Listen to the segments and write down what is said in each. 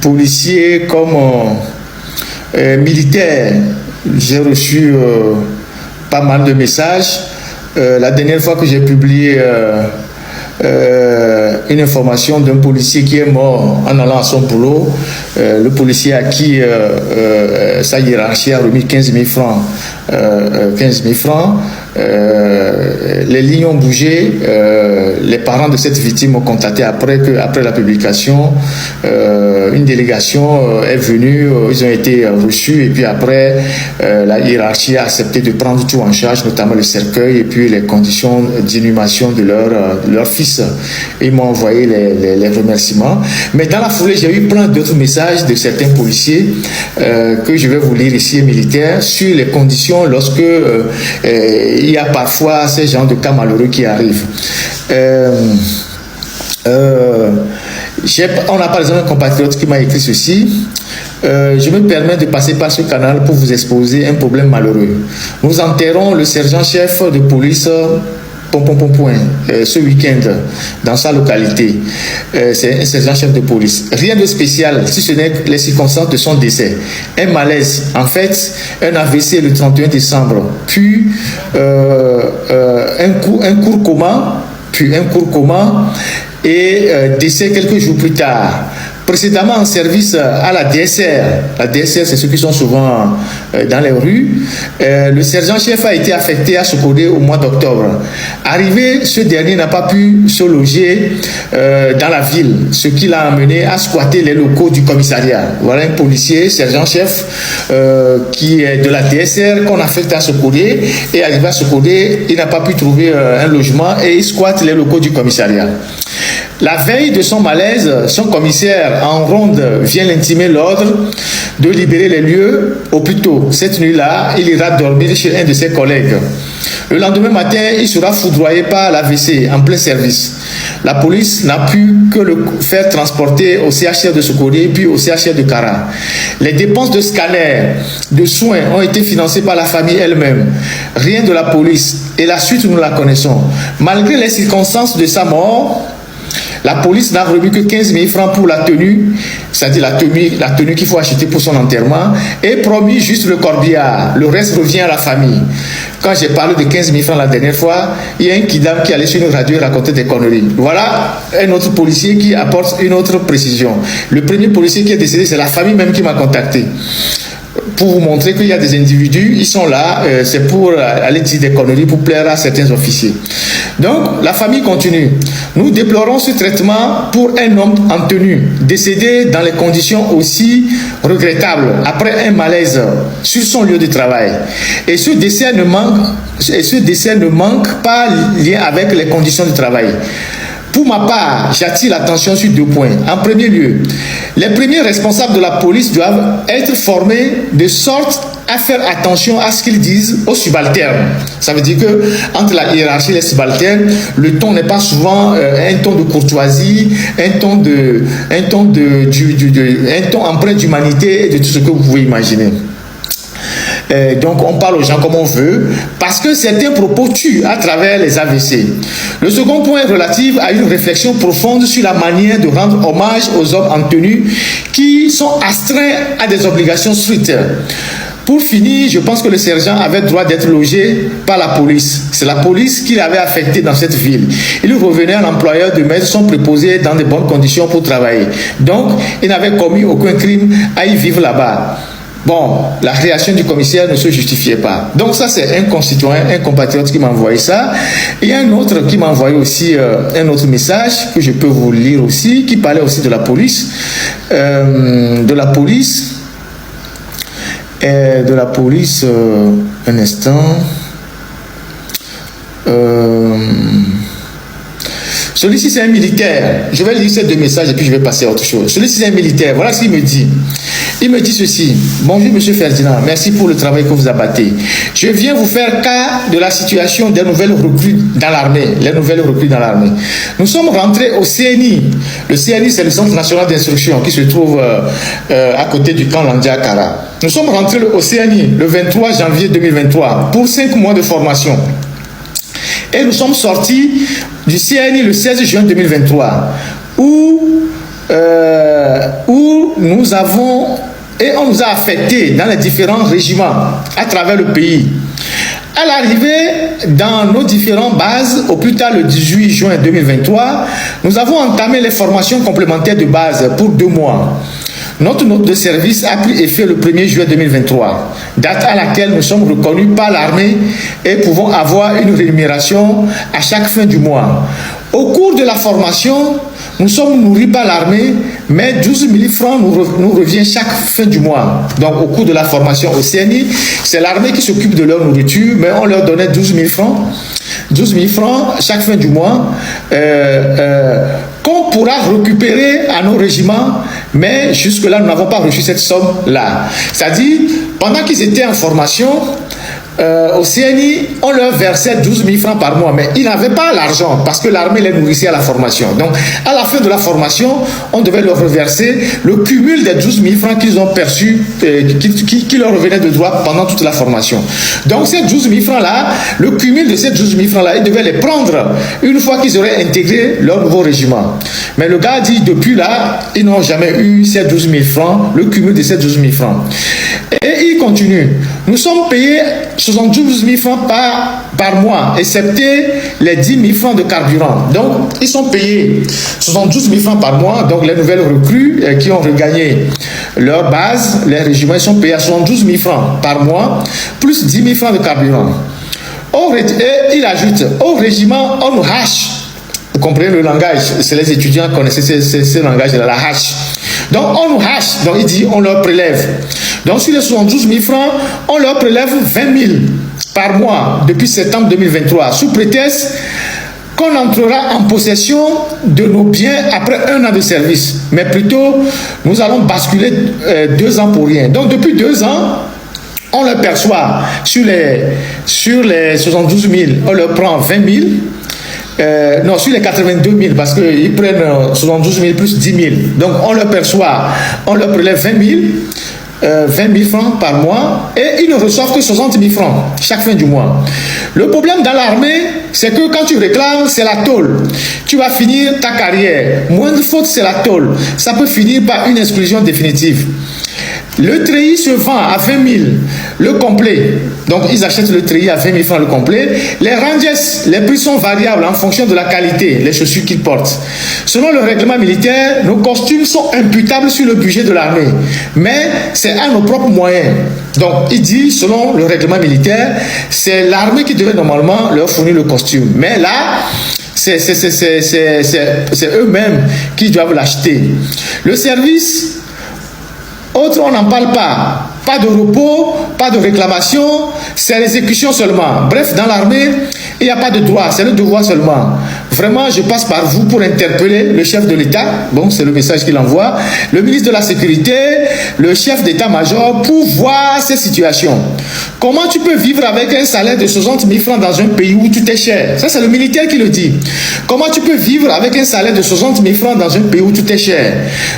policiers comme militaires. J'ai reçu pas mal de messages. La dernière fois que j'ai publié une information d'un policier qui est mort en allant à son boulot, le policier à qui sa hiérarchie a remis 15 000 francs. 15 000 francs. Les lignes ont bougé. Les parents de cette victime ont contacté après la publication. Une délégation est venue, ils ont été reçus et puis après la hiérarchie a accepté de prendre tout en charge, notamment le cercueil et puis les conditions d'inhumation de leur fils. Ils m'ont envoyé les remerciements. Mais dans la foulée, j'ai eu plein d'autres messages de certains policiers que je vais vous lire ici, militaires, sur les conditions lorsque il y a parfois ces genres de cas malheureux qui arrivent. On a par exemple un compatriote qui m'a écrit ceci. Je me permets de passer par ce canal pour vous exposer un problème malheureux. Nous enterrons le sergent-chef de police ce week-end dans sa localité. C'est un sergent-chef de police. Rien de spécial, si ce n'est les circonstances de son décès. Un malaise, en fait, un AVC le 31 décembre, puis un court coma, et décès quelques jours plus tard. Précédemment en service à la DSR. La DSR, c'est ceux qui sont souvent dans les rues. Le sergent-chef a été affecté à Sokodé au mois d'octobre. Arrivé, ce dernier n'a pas pu se loger dans la ville, ce qui l'a amené à squatter les locaux du commissariat. Voilà un policier, sergent-chef, qui est de la DSR, qu'on affecte à Sokodé. Et arrivé à Sokodé, il n'a pas pu trouver un logement et il squatte les locaux du commissariat. La veille de son malaise, son commissaire en ronde vient l'intimer l'ordre de libérer les lieux au plus tôt. Cette nuit-là, il ira dormir chez un de ses collègues. Le lendemain matin, il sera foudroyé par l'AVC en plein service. La police n'a pu que le faire transporter au CHR de Sokodé puis au CHR de Kara. Les dépenses de scanner, de soins ont été financées par la famille elle-même. Rien de la police. Et la suite, nous la connaissons. Malgré les circonstances de sa mort, la police n'a remis que 15 000 francs pour la tenue, c'est-à-dire la tenue qu'il faut acheter pour son enterrement, et promis juste le corbillard. Le reste revient à la famille. Quand j'ai parlé de 15 000 francs la dernière fois, il y a un kidam qui allait sur une radio et racontait des conneries. Voilà un autre policier qui apporte une autre précision. Le premier policier qui est décédé, c'est la famille même qui m'a contacté. Pour vous montrer qu'il y a des individus, ils sont là, c'est pour aller dire des conneries, pour plaire à certains officiers. Donc, la famille continue. Nous déplorons ce traitement pour un homme en tenue, décédé dans les conditions aussi regrettables, après un malaise sur son lieu de travail. Et ce décès ne manque pas lien avec les conditions de travail. Pour ma part, j'attire l'attention sur 2 points. En premier lieu, les premiers responsables de la police doivent être formés de sorte à faire attention à ce qu'ils disent aux subalternes. Ça veut dire que entre la hiérarchie et les subalternes, le ton n'est pas souvent un ton de courtoisie, un ton empreint d'humanité et de tout ce que vous pouvez imaginer. Donc on parle aux gens comme on veut, parce que certains propos tuent à travers les AVC. Le second point est relatif à une réflexion profonde sur la manière de rendre hommage aux hommes en tenue qui sont astreints à des obligations strictes. Pour finir, je pense que le sergent avait le droit d'être logé par la police. C'est la police qui l'avait affecté dans cette ville. Il revenait à l'employeur de mettre son préposé dans de bonnes conditions pour travailler. Donc, il n'avait commis aucun crime à y vivre là-bas. Bon, la réaction du commissaire ne se justifiait pas. Donc ça, c'est un concitoyen, un compatriote qui m'a envoyé ça. Il y a un autre qui m'a envoyé aussi un autre message que je peux vous lire aussi, qui parlait aussi de la police. Un instant. Celui-ci, c'est un militaire. Je vais lire ces 2 messages et puis je vais passer à autre chose. Celui-ci, c'est un militaire. Voilà ce qu'il me dit. Il me dit ceci. Bonjour, monsieur Ferdinand. Merci pour le travail que vous abattez. Je viens vous faire cas de la situation des nouvelles recrues dans l'armée. Les nouvelles recrues dans l'armée. Nous sommes rentrés au CNI. Le CNI, c'est le Centre national d'instruction qui se trouve à côté du camp Landia-Kara. Nous sommes rentrés au CNI le 23 janvier 2023 pour 5 mois de formation. Et nous sommes sortis du CNI le 16 juin 2023 où où nous avons, et on nous a affectés dans les différents régiments à travers le pays. À l'arrivée dans nos différentes bases, au plus tard le 18 juin 2023, nous avons entamé les formations complémentaires de base pour 2 mois. Notre note de service a pris effet le 1er juillet 2023, date à laquelle nous sommes reconnus par l'armée et pouvons avoir une rémunération à chaque fin du mois. Au cours de la formation, nous sommes nourris par l'armée, mais 12 000 francs nous revient chaque fin du mois. Donc au cours de la formation au CNI, c'est l'armée qui s'occupe de leur nourriture, mais on leur donnait 12 000 francs. 12 000 francs chaque fin du mois qu'on pourra récupérer à nos régiments, mais jusque-là, nous n'avons pas reçu cette somme-là. C'est-à-dire, pendant qu'ils étaient en formation, au CNI, on leur versait 12 000 francs par mois, mais ils n'avaient pas l'argent parce que l'armée les nourrissait à la formation. Donc, à la fin de la formation, on devait leur reverser le cumul des 12 000 francs qu'ils ont perçus, qui leur revenaient de droit pendant toute la formation. Donc, ces 12 000 francs-là, le cumul de ces 12 000 francs-là, ils devaient les prendre une fois qu'ils auraient intégré leur nouveau régiment. Mais le gars dit, depuis là, ils n'ont jamais eu ces 12 000 francs, le cumul de ces 12 000 francs. Et il continue. Nous sommes payés 72 000 francs par mois, excepté les 10 000 francs de carburant. Donc, ils sont payés 72 000 francs par mois. Donc, les nouvelles recrues qui ont regagné leur base, les régiments, ils sont payés à 72 000 francs par mois, plus 10 000 francs de carburant. Et il ajoute, au régiment, on nous hache. Vous comprenez le langage? C'est les étudiants qui connaissent ce langage-là, la hache. Donc, on nous hache. Donc, il dit, on leur prélève. Donc, sur les 72 000 francs, on leur prélève 20 000 par mois depuis septembre 2023, sous prétexte qu'on entrera en possession de nos biens après 1 an de service. Mais plutôt, nous allons basculer 2 ans pour rien. Donc, depuis 2 ans, on leur perçoit sur les 72 000, on leur prend 20 000. Non, sur les 82 000, parce qu'ils prennent 72 000 plus 10 000. Donc, on leur perçoit, on leur prélève 20 000 francs par mois et ils ne reçoivent que 60 000 francs chaque fin du mois. Le problème dans l'armée, c'est que quand tu réclames, c'est la tôle. Tu vas finir ta carrière. Moindre faute, c'est la tôle. Ça peut finir par une exclusion définitive. Le treillis se vend à 20 000 le complet. Donc, ils achètent le treillis à 20 000 francs le complet. Les rangers, les prix sont variables en fonction de la qualité, les chaussures qu'ils portent. Selon le règlement militaire, nos costumes sont imputables sur le budget de l'armée. Mais c'est à nos propres moyens. Donc, il dit, selon le règlement militaire, c'est l'armée qui devait normalement leur fournir le costume. Mais là, c'est eux-mêmes qui doivent l'acheter. Le service, autre, on n'en parle pas. Pas de repos, pas de réclamation, c'est l'exécution seulement. Bref, dans l'armée, il n'y a pas de droit, c'est le devoir seulement. Vraiment, je passe par vous pour interpeller le chef de l'État. Bon, c'est le message qu'il envoie. Le ministre de la Sécurité, le chef d'état-major, pour voir ces situations. Comment tu peux vivre avec un salaire de 60 000 francs dans un pays où tout est cher? Ça, c'est le militaire qui le dit. Comment tu peux vivre avec un salaire de 60 000 francs dans un pays où tout est cher?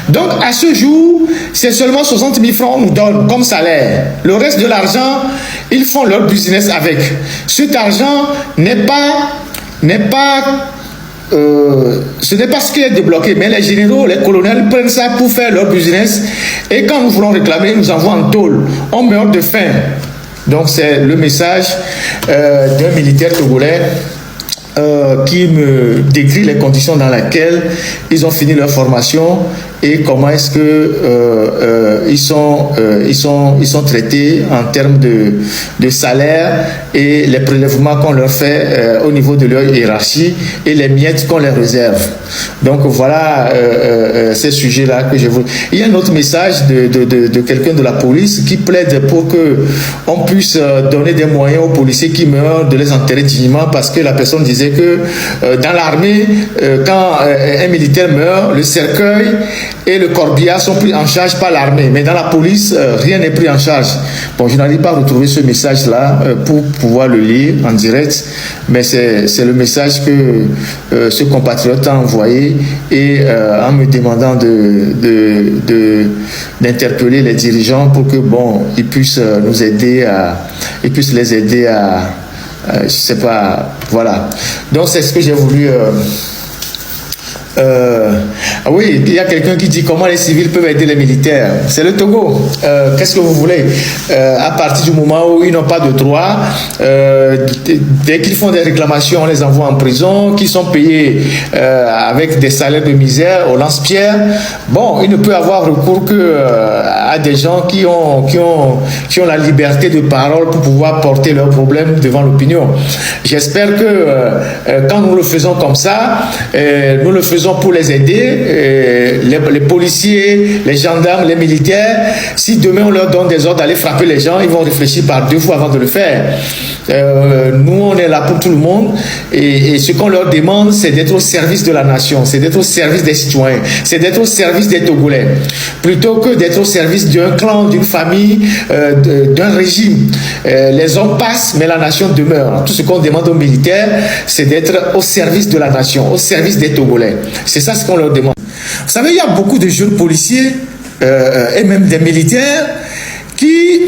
Donc, à ce jour, c'est seulement 60 000 francs qu'on nous donne comme salaire. Le reste de l'argent, ils font leur business avec. Cet argent ce n'est pas ce qui est débloqué, mais les généraux, les colonels prennent ça pour faire leur business et quand nous voulons réclamer, ils nous envoient en tôle. On meurt de faim. Donc c'est le message d'un militaire togolais qui me décrit les conditions dans lesquelles ils ont fini leur formation et comment est-ce que ils sont traités en termes de salaire et les prélèvements qu'on leur fait au niveau de leur hiérarchie et les miettes qu'on leur réserve. Donc voilà ces sujets-là que je veux. Il y a un autre message de quelqu'un de la police qui plaide pour que on puisse donner des moyens aux policiers qui meurent de les enterrer dignement parce que la personne disait que dans l'armée, quand un militaire meurt, le cercueil et le corbillard sont pris en charge par l'armée. Mais dans la police, rien n'est pris en charge. Bon, je n'arrive pas à retrouver ce message-là pour pouvoir le lire en direct, mais c'est le message que ce compatriote a envoyé et en me demandant d'interpeller les dirigeants pour que bon, ils puissent nous aider ils puissent les aider je sais pas, voilà. Donc c'est ce que j'ai voulu Oui, il y a quelqu'un qui dit comment les civils peuvent aider les militaires. C'est le Togo. Qu'est-ce que vous voulez? À partir du moment où ils n'ont pas de droit, dès qu'ils font des réclamations, on les envoie en prison, qui sont payés avec des salaires de misère au lance-pierre. Bon, il ne peut avoir recours que à des gens qui ont la liberté de parole pour pouvoir porter leurs problèmes devant l'opinion. J'espère que quand nous le faisons comme ça, nous le faisons pour les aider, les policiers, les gendarmes, les militaires. Si demain on leur donne des ordres d'aller frapper les gens, ils vont réfléchir par deux fois avant de le faire. Nous, on est là pour tout le monde et ce qu'on leur demande, c'est d'être au service de la nation, c'est d'être au service des citoyens, c'est d'être au service des Togolais, plutôt que d'être au service d'un clan, d'une famille, d'un régime. Les hommes passent, mais la nation demeure. Tout ce qu'on demande aux militaires, c'est d'être au service de la nation, au service des Togolais. C'est ça ce qu'on leur demande. Vous savez, il y a beaucoup de jeunes policiers et même des militaires qui,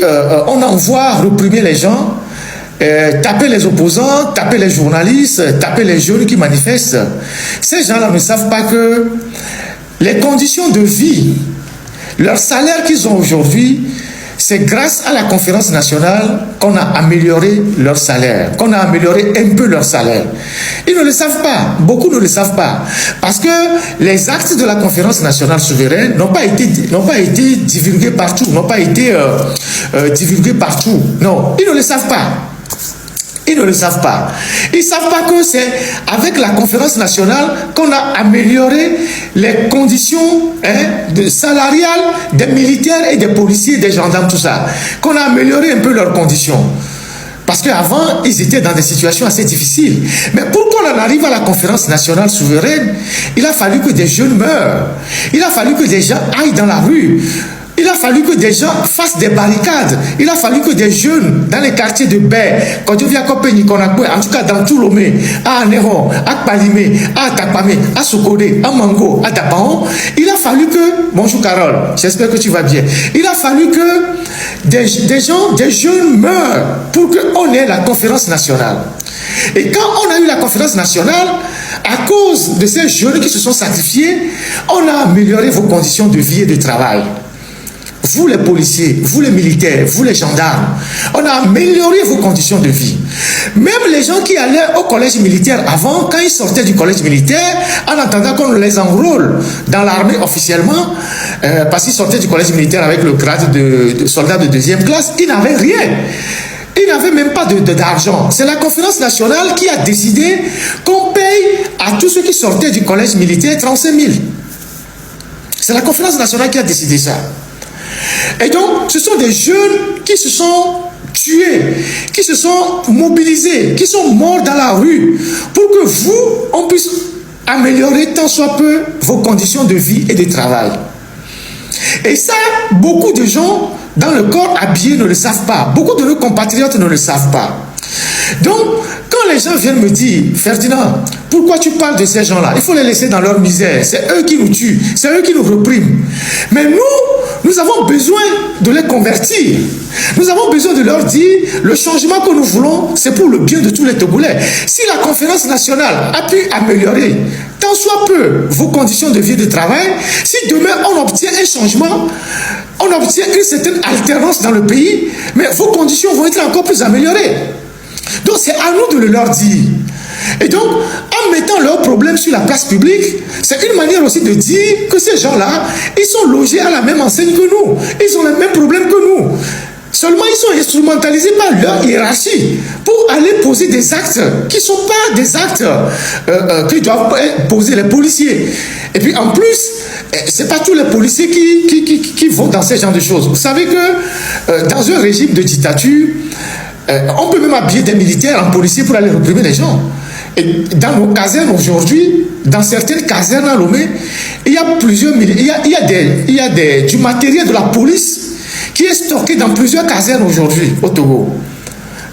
on envoie réprimer les gens, taper les opposants, taper les journalistes, taper les jeunes qui manifestent. Ces gens-là ne savent pas que les conditions de vie, leur salaire qu'ils ont aujourd'hui, c'est grâce à la conférence nationale qu'on a amélioré leur salaire, qu'on a amélioré un peu leur salaire. Ils ne le savent pas, beaucoup ne le savent pas, parce que les actes de la conférence nationale souveraine n'ont pas été divulgués partout, n'ont pas été divulgués partout. Non, ils ne le savent pas. Ils ne le savent pas. Ils ne savent pas que c'est avec la conférence nationale qu'on a amélioré les conditions salariales des militaires et des policiers, des gendarmes, tout ça. Qu'on a amélioré un peu leurs conditions. Parce qu'avant, ils étaient dans des situations assez difficiles. Mais pour qu'on en arrive à la conférence nationale souveraine, il a fallu que des jeunes meurent. Il a fallu que des gens aillent dans la rue. Il a fallu que des gens fassent des barricades. Il a fallu que des jeunes dans les quartiers de Baie, en tout cas dans tout Lomé, à Anéron, à Palimé, à Tapamé, à Sokodé, à Mango, à Tapaon, il a fallu que, bonjour Carole, j'espère que tu vas bien, il a fallu que des jeunes meurent pour qu'on ait la conférence nationale. Et quand on a eu la conférence nationale, à cause de ces jeunes qui se sont sacrifiés, on a amélioré vos conditions de vie et de travail. Vous les policiers, vous les militaires, vous les gendarmes, on a amélioré vos conditions de vie. Même les gens qui allaient au collège militaire avant, quand ils sortaient du collège militaire, en attendant qu'on les enrôle dans l'armée officiellement, parce qu'ils sortaient du collège militaire avec le grade de soldat de deuxième classe, ils n'avaient rien. Ils n'avaient même pas d'argent. C'est la conférence nationale qui a décidé qu'on paye à tous ceux qui sortaient du collège militaire 35 000. C'est la conférence nationale qui a décidé ça. Et donc, ce sont des jeunes qui se sont tués, qui se sont mobilisés, qui sont morts dans la rue pour que vous, on puisse améliorer tant soit peu vos conditions de vie et de travail. Et ça, beaucoup de gens dans le corps habillé ne le savent pas. Beaucoup de nos compatriotes ne le savent pas. Donc, quand les gens viennent me dire, Ferdinand, pourquoi tu parles de ces gens-là? Il faut les laisser dans leur misère. C'est eux qui nous tuent. C'est eux qui nous repriment. Mais nous avons besoin de les convertir. Nous avons besoin de leur dire, le changement que nous voulons, c'est pour le bien de tous les Togolais. Si la conférence nationale a pu améliorer tant soit peu vos conditions de vie et de travail, si demain on obtient un changement, on obtient une certaine alternance dans le pays, mais vos conditions vont être encore plus améliorées. Donc c'est à nous de le leur dire. Et donc, en mettant leurs problèmes sur la place publique, c'est une manière aussi de dire que ces gens-là, ils sont logés à la même enseigne que nous. Ils ont les mêmes problèmes que nous. Seulement, ils sont instrumentalisés par leur hiérarchie pour aller poser des actes qui ne sont pas des actes que doivent poser les policiers. Et puis, en plus, ce n'est pas tous les policiers qui vont dans ce genre de choses. Vous savez que dans un régime de dictature, on peut même habiller des militaires en policiers pour aller réprimer les gens. Et dans nos casernes aujourd'hui, dans certaines casernes à Lomé, il y a plusieurs il y a du matériel de la police qui est stocké dans plusieurs casernes aujourd'hui au Togo.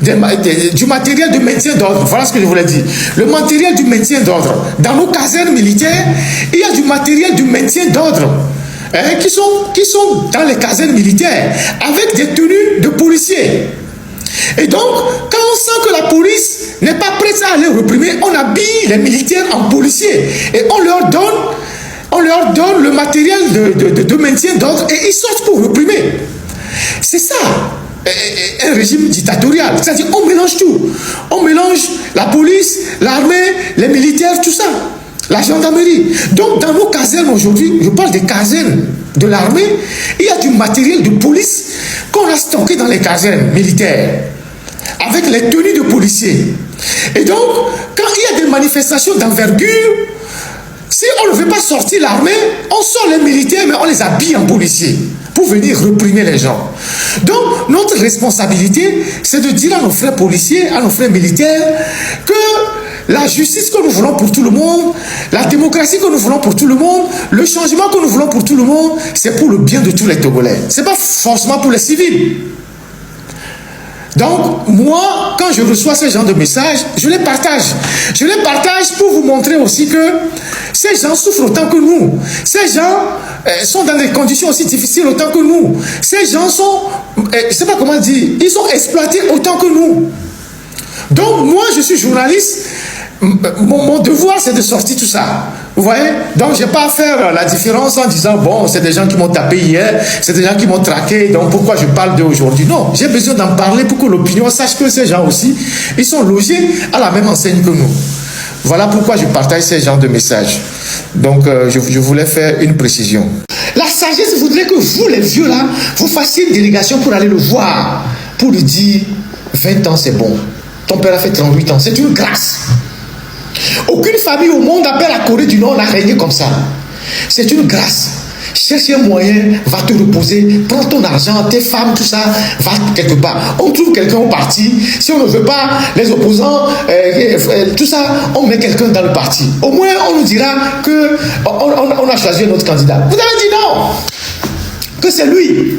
Du matériel de maintien d'ordre, voilà ce que je voulais dire. Le matériel du maintien d'ordre. Dans nos casernes militaires, il y a du matériel du maintien d'ordre qui sont dans les casernes militaires avec des tenues de policiers. Et donc, quand on sent que la police n'est pas prête à aller réprimer, on habille les militaires en policiers et on leur donne le matériel de maintien d'ordre et ils sortent pour réprimer. C'est ça, un régime dictatorial. C'est-à-dire on mélange tout. On mélange la police, l'armée, les militaires, tout ça. La gendarmerie. Donc dans nos casernes aujourd'hui, je parle des casernes de l'armée, il y a du matériel de police qu'on a stocké dans les casernes militaires, avec les tenues de policiers. Et donc, quand il y a des manifestations d'envergure, si on ne veut pas sortir l'armée, on sort les militaires, mais on les habille en policiers pour venir réprimer les gens. Donc, notre responsabilité, c'est de dire à nos frères policiers, à nos frères militaires, que la justice que nous voulons pour tout le monde, la démocratie que nous voulons pour tout le monde, le changement que nous voulons pour tout le monde, c'est pour le bien de tous les Togolais. Ce n'est pas forcément pour les civils. Donc, moi, quand je reçois ce genre de messages, je les partage. Je les partage pour vous montrer aussi que ces gens souffrent autant que nous. Ces gens sont dans des conditions aussi difficiles autant que nous. Ces gens sont, je ne sais pas comment dire, ils sont exploités autant que nous. Donc, moi, je suis journaliste. Mon devoir, c'est de sortir tout ça. Vous voyez? Donc, je n'ai pas à faire la différence en disant, bon, c'est des gens qui m'ont tapé hier, c'est des gens qui m'ont traqué, donc pourquoi je parle d'eux aujourd'hui? Non, j'ai besoin d'en parler pour que l'opinion sache que ces gens aussi, ils sont logés à la même enseigne que nous. Voilà pourquoi je partage ces genres de messages. Donc, je voulais faire une précision. La sagesse voudrait que vous, les vieux là, vous fassiez une délégation pour aller le voir, pour lui dire, 20 ans, c'est bon. Ton père a fait 38 ans, c'est une grâce. Aucune famille au monde, après la Corée du Nord, n'a régné comme ça. C'est une grâce. Cherche un moyen, va te reposer, prends ton argent, tes femmes, tout ça, va quelque part. On trouve quelqu'un au parti. Si on ne veut pas, les opposants, tout ça, on met quelqu'un dans le parti. Au moins, on nous dira qu'on a choisi notre candidat. Vous avez dit non, que c'est lui.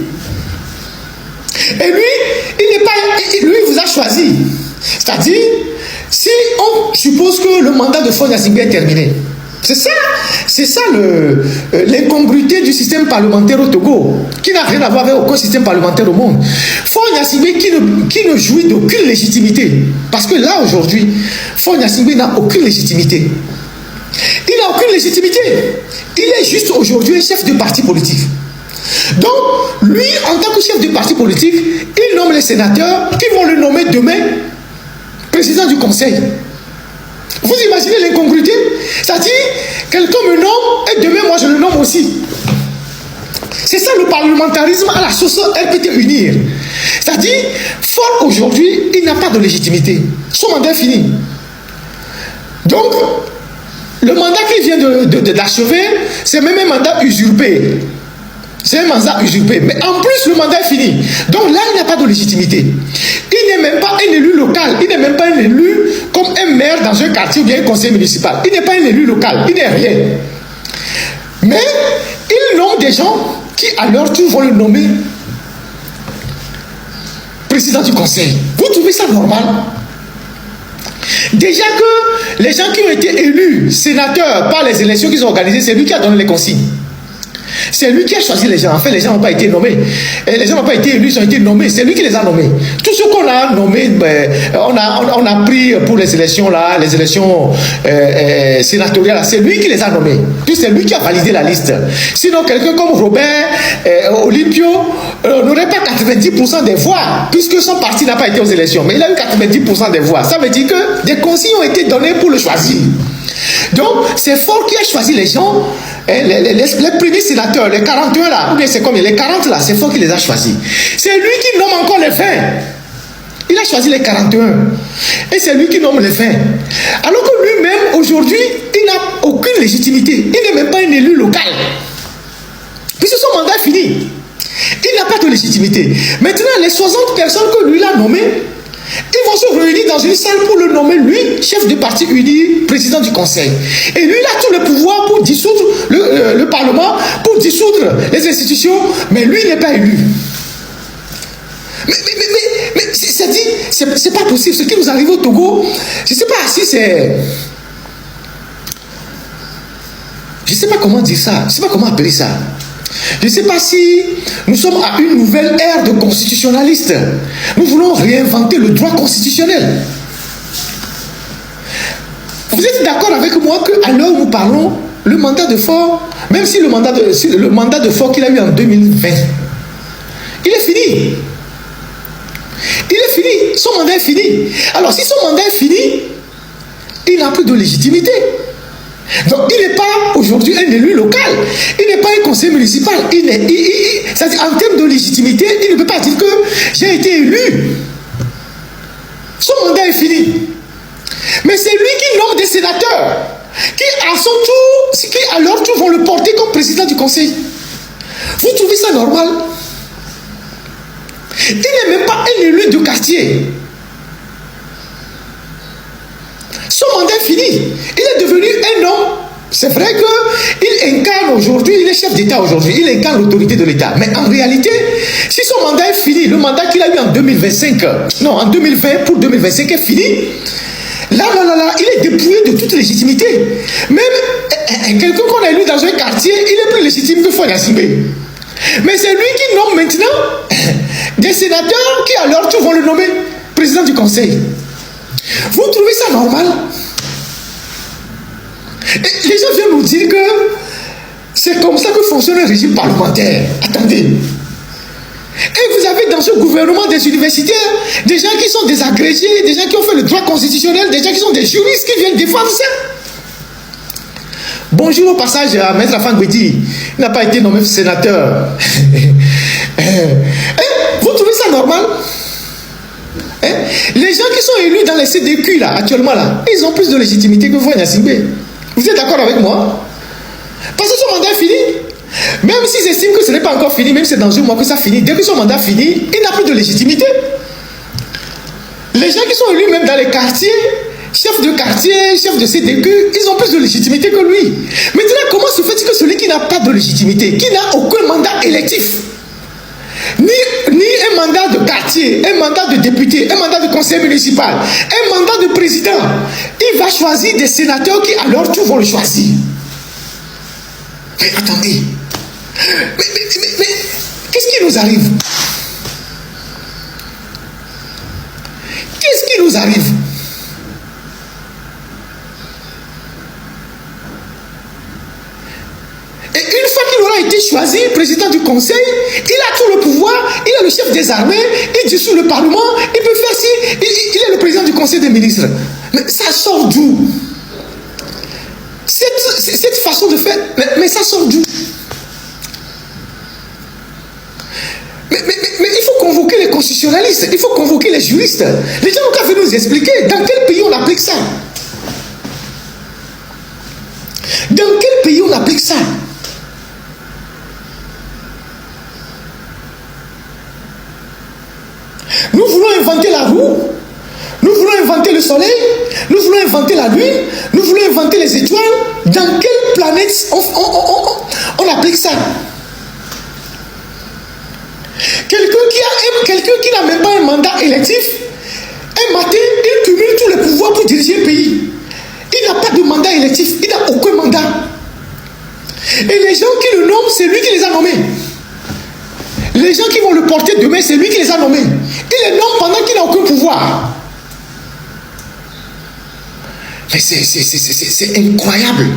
Et lui, lui vous a choisi. C'est-à-dire, si on suppose que le mandat de Faure Gnassingbé est terminé, c'est ça l'incongruité du système parlementaire au Togo, qui n'a rien à voir avec aucun système parlementaire au monde. Faure Gnassingbé qui ne jouit d'aucune légitimité. Parce que là, aujourd'hui, Faure Gnassingbé n'a aucune légitimité. Il n'a aucune légitimité. Il est juste aujourd'hui un chef de parti politique. Donc, lui, en tant que chef de parti politique, il nomme les sénateurs qui vont le nommer demain président du conseil. Vous imaginez l'incongruité? C'est-à-dire, quelqu'un me nomme et demain, moi, je le nomme aussi. C'est ça le parlementarisme à la sauce RPT Unir. C'est-à-dire, Faure aujourd'hui, il n'a pas de légitimité. Son mandat est fini. Donc, le mandat qu'il vient d'achever, c'est même un mandat usurpé. C'est un mandat usurpé. Mais en plus, le mandat est fini. Donc là, il n'a pas de légitimité. Il n'est même pas un élu local. Il n'est même pas un élu comme un maire dans un quartier ou bien un conseil municipal. Il n'est pas un élu local. Il n'est rien. Mais il nomme des gens qui, à leur tour, vont le nommer président du conseil. Vous trouvez ça normal? Déjà que les gens qui ont été élus sénateurs par les élections qu'ils ont organisées, c'est lui qui a donné les consignes. C'est lui qui a choisi les gens. En fait, les gens n'ont pas été nommés. Et les gens n'ont pas été élus, ils ont été nommés. C'est lui qui les a nommés. Tout ce qu'on a nommé, on a pris pour les élections là, les élections sénatoriales, c'est lui qui les a nommés. Puis c'est lui qui a validé la liste. Sinon, quelqu'un comme Robert Olympio n'aurait pas 90% des voix, puisque son parti n'a pas été aux élections. Mais il a eu 90% des voix. Ça veut dire que des consignes ont été données pour le choisir. Donc, c'est Faure qui a choisi les gens, les premiers sénateurs, les 41 là, ou bien c'est combien, les 40 là, c'est Faure qui les a choisis. C'est lui qui nomme encore les 20. Il a choisi les 41. Et c'est lui qui nomme les 20. Alors que lui-même, aujourd'hui, il n'a aucune légitimité. Il n'est même pas un élu local. Puisque son mandat est fini. Il n'a pas de légitimité. Maintenant, les 60 personnes que lui a nommées, ils vont se réunir dans une salle pour le nommer, lui, chef de parti uni, président du conseil. Et lui, il a tout le pouvoir pour dissoudre le Parlement, pour dissoudre les institutions, mais lui, il n'est pas élu. Mais c'est dit, c'est pas possible. Ce qui nous arrive au Togo, je ne sais pas si c'est... Je ne sais pas comment dire ça, je ne sais pas comment appeler ça. Je ne sais pas si nous sommes à une nouvelle ère de constitutionnalistes. Nous voulons réinventer le droit constitutionnel. Vous êtes d'accord avec moi qu'à l'heure où nous parlons, le mandat de Faure, même si le mandat de Faure qu'il a eu en 2020, il est fini. Il est fini. Son mandat est fini. Alors, si son mandat est fini, il n'a plus de légitimité. Donc, il n'est pas aujourd'hui un élu local. Il n'est pas un conseiller municipal. C'est-à-dire, en termes de légitimité, il ne peut pas dire que j'ai été élu. Son mandat est fini. Mais c'est lui qui nomme des sénateurs qui, à son tour, qui à leur tour vont le porter comme président du conseil. Vous trouvez ça normal? Il n'est même pas un élu de quartier. Son mandat est fini. Il est devenu un homme. C'est vrai qu'il incarne aujourd'hui, il est chef d'État aujourd'hui, il incarne l'autorité de l'État. Mais en réalité, si son mandat est fini, le mandat qu'il a eu en 2025, non, en 2020 pour 2025 est fini, là, il est dépouillé de toute légitimité. Même quelqu'un qu'on a élu dans un quartier, il est plus légitime que Foy Nassimbe. Mais c'est lui qui nomme maintenant des sénateurs qui à leur tour vont le nommer président du conseil. Vous trouvez ça normal? Et les gens viennent nous dire que c'est comme ça que fonctionne un régime parlementaire. Attendez. Et vous avez dans ce gouvernement des universitaires des gens qui sont des agrégés, des gens qui ont fait le droit constitutionnel, des gens qui sont des juristes qui viennent défendre ça. Bonjour au passage à Maître Afan Gweti. Il n'a pas été nommé sénateur. Vous trouvez ça normal? Les gens qui sont élus dans les CDQ là, actuellement là, ils ont plus de légitimité que Foy Nassimbe. Vous êtes d'accord avec moi? Parce que son mandat est fini. Même s'ils estiment que ce n'est pas encore fini, même si c'est dans un mois que ça finit, dès que son mandat finit, il n'a plus de légitimité. Les gens qui sont élus même dans les quartiers, chef de quartier, chef de CDQ, ils ont plus de légitimité que lui. Maintenant, comment se fait-il que celui qui n'a pas de légitimité, qui n'a aucun mandat électif, ni un mandat de quartier, un mandat de député, un mandat de conseiller municipal, un mandat de président, il va choisir des sénateurs qui à leur tour vont le choisir. Mais attendez, mais qu'est-ce qui nous arrive? Qu'est-ce qui nous arrive? Et une fois qu'il aura été choisi président du conseil, il a tout le pouvoir, il est le chef des armées, il dissout le parlement, il peut faire ci, il est le président du conseil des ministres. Mais ça sort d'où? Cette façon de faire, mais ça sort d'où? Mais il faut convoquer les constitutionnalistes, il faut convoquer les juristes. Les gens n'ont qu'à venir nous expliquer dans quel pays on applique ça. Dans quel pays on applique ça? Nous voulons inventer la roue, nous voulons inventer le soleil, nous voulons inventer la lune, nous voulons inventer les étoiles. Dans quelle planète on applique ça? Quelqu'un qui n'a même pas un mandat électif, un matin, il cumule tous les pouvoirs pour diriger un pays. Il n'a pas de mandat électif, il n'a aucun mandat. Et les gens qui le nomment, c'est lui qui les a nommés. Les gens qui vont le porter demain, c'est lui qui les a nommés. Il les nomme pendant qu'il n'a aucun pouvoir. Mais c'est incroyable.